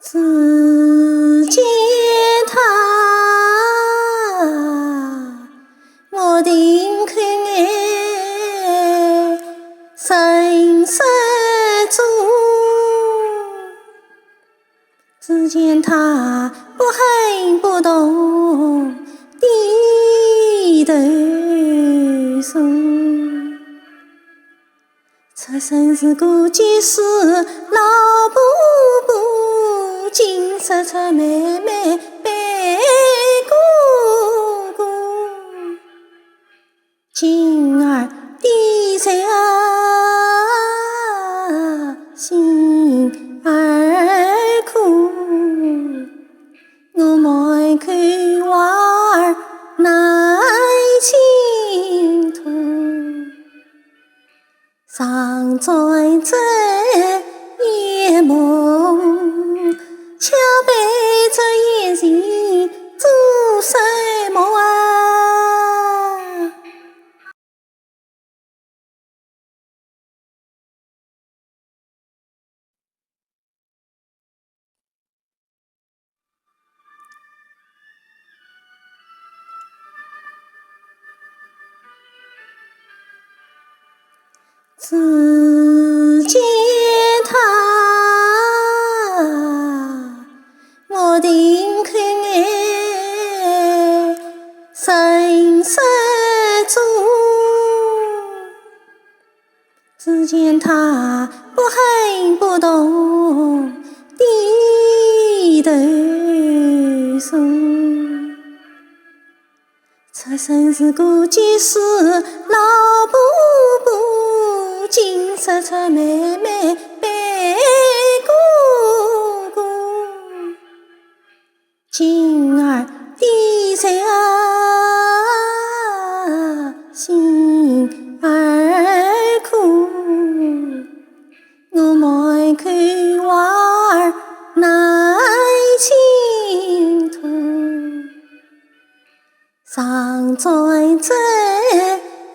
只见他，我定看眼神色中，只见他不喊不动，低头坐。出身是个技师老婆婆，今日出妹妹扮哥哥。今儿低在心儿苦，我莫看娃儿难倾吐。常在这夜梦，恰陪着一人做什么啊？只见他，我定看眼神色中，只见他不喊不动，低头坐。出身是个技师老婆婆，今日出妹妹扮哥哥。今儿低在心儿苦，我莫看娃儿难倾吐。常在这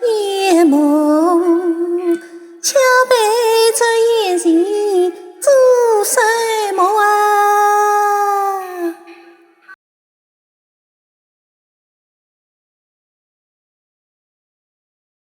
夜梦，恰陪着